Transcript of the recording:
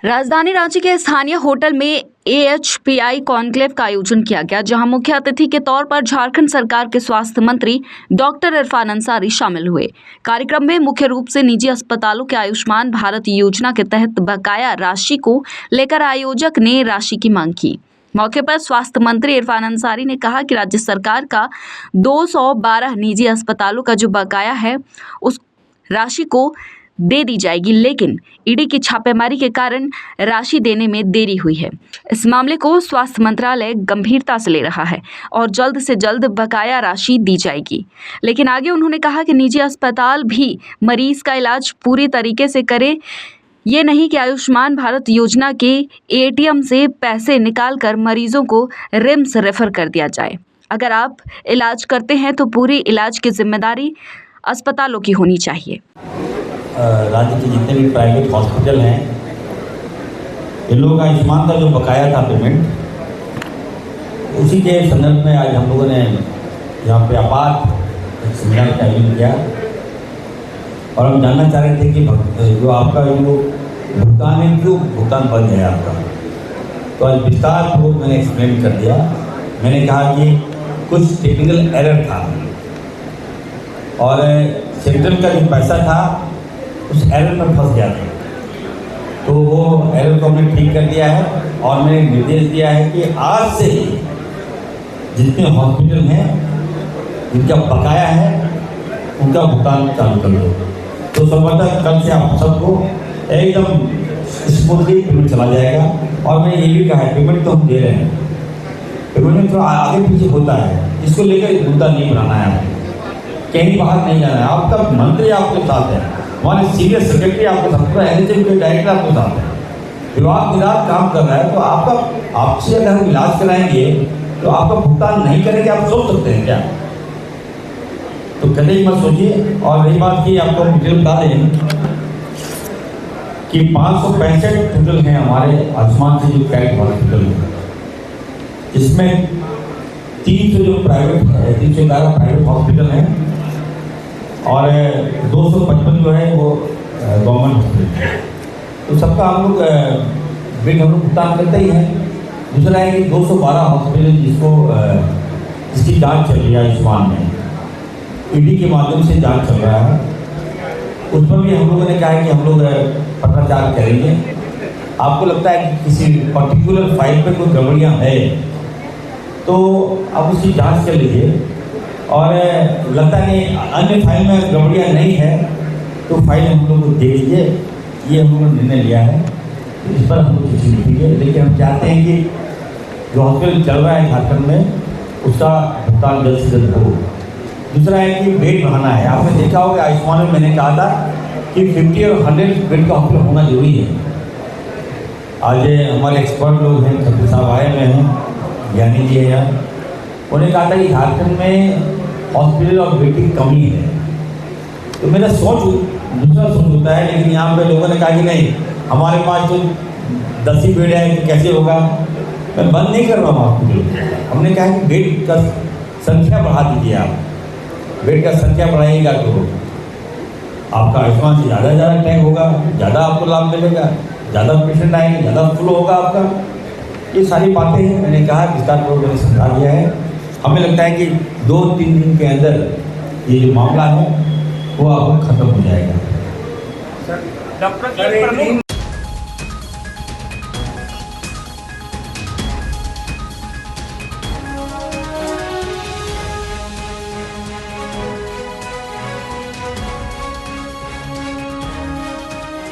राजधानी रांची के स्थानीय होटल में AHPI कॉन्क्लेव का आयोजन किया गया, जहां मुख्य अतिथि के तौर पर झारखंड सरकार के स्वास्थ्य मंत्री डॉक्टर इरफान अंसारी शामिल हुए। कार्यक्रम में मुख्य रूप से निजी अस्पतालों के आयुष्मान भारत योजना के तहत बकाया राशि को लेकर आयोजक ने राशि की मांग की। मौके पर स्वास्थ्य मंत्री इरफान अंसारी ने कहा कि राज्य सरकार का 212 निजी अस्पतालों का जो बकाया है उस राशि को दे दी जाएगी, लेकिन ईडी की छापेमारी के कारण राशि देने में देरी हुई है। इस मामले को स्वास्थ्य मंत्रालय गंभीरता से ले रहा है और जल्द से जल्द बकाया राशि दी जाएगी। लेकिन आगे उन्होंने कहा कि निजी अस्पताल भी मरीज का इलाज पूरी तरीके से करें, ये नहीं कि आयुष्मान भारत योजना के ATM से पैसे निकालकर मरीजों को रिम्स रेफर कर दिया जाए। अगर आप इलाज करते हैं तो पूरी इलाज की जिम्मेदारी अस्पतालों की होनी चाहिए। राज्य के जितने भी प्राइवेट हॉस्पिटल हैं, इन लोगों का आयुष्मान का जो बकाया था पेमेंट, उसी के संदर्भ में आज हम लोगों ने यहाँ पे आपात सेमिनार का आयोजन किया और हम जानना चाह रहे थे कि जो आपका जो भुगतान है, क्यों भुगतान बंद है आपका। तो आज विस्तार पूर्वक मैंने एक्सप्लेन कर दिया। मैंने कहा कि कुछ टेक्निकल एरर था और सेंट्रल का जो पैसा था उस एरर में फंस गया था, तो वो एरर को हमने ठीक कर दिया है और मैंने निर्देश दिया है कि आज से ही जितने हॉस्पिटल हैं जिनका बकाया है उनका भुगतान चालू कर दो। तो संभवतः कल से आप सबको एकदम स्मूथली पेमेंट चला जाएगा। और मैंने ये भी कहा है, पेमेंट तो हम दे रहे हैं, पेमेंट में थोड़ा आगे पीछे होता है, इसको लेकर मुद्दा नहीं बनाना है, कहीं बाहर नहीं जाना है। आपका मंत्री आपके साथ है, हमारे सीनियर सेक्रेटरी आपके साथ, NHM के डायरेक्टर आपके साथ है, विभाग निराश काम कर रहा है। तो आपसे अगर हम इलाज कराएंगे तो आपका भुगतान नहीं करेंगे, आप सोच सकते हैं क्या? तो कभी ही मत सोचिए। और रही बात की, आपको डिटेल बता दें कि 565 हॉस्पिटल हैं हमारे आयुष्मान से जो कैट हॉस्पिटल है, इसमें 300 जो प्राइवेट है, 311 प्राइवेट हॉस्पिटल हैं और 255 जो है वो गवर्नमेंट हॉस्पिटल है। तो सबका हम लोग बिल हम लोग भुगतान करते ही हैं। दूसरा है कि 212 हॉस्पिटल जिसकी जांच चल रही है आयुष्मान में, ईडी के माध्यम से जांच चल रहा है, उस पर भी हम लोगों ने कहा है कि हम लोग पत्राचार करेंगे। आपको लगता है कि किसी पर्टिकुलर फाइल पर कोई गड़बड़ियाँ है तो आप उसकी जाँच कर लीजिए, और लगता है अन्य फाइल में गड़बड़ियाँ नहीं है तो फाइल हम लोग को दे दीजिए। ये हम लोगों ने निर्णय लिया है, तो इस पर हम लोग चिट्ठी लिखेंगे। लेकिन हम चाहते हैं कि जो हॉस्पिटल चल रहा है झारखंड में, उसका भुगतान जल्द से जल्द हो। दूसरा है कि बेड बढ़ाना है। आपने देखा होगा आयुष्मान में मैंने कहा था कि 50 और 100 बेड का हॉस्पिटल होना जरूरी है। आज हमारे एक्सपर्ट लोग हैं, खत्री साहब आए हुए हैं, ज्ञानी जी है, उन्होंने कहा था कि झारखंड में हॉस्पिटल और बेड की कमी है। तो मेरा दूसरा सोच होता है, लेकिन यहाँ पे लोगों ने कहा कि नहीं, हमारे पास तो 10 ही बेड है तो कैसे होगा। मैं बंद नहीं कर रहा हूँ हॉस्पिटल, हमने कहा कि बेड का संख्या बढ़ा दीजिए। आप बेड का संख्या बढ़ाइएगा तो आपका आयुष्मान से ज़्यादा टैग होगा, ज़्यादा आपको लाभ मिलेगा, ज़्यादा पेशेंट आएंगे, ज़्यादा फ्लो होगा आपका। ये सारी बातें हैं, मैंने कहा विस्तार पूर्वक मैंने समझा दिया है। हमें लगता है कि 2-3 दिन के अंदर ये जो मामला है वो आपको खत्म हो जाएगा।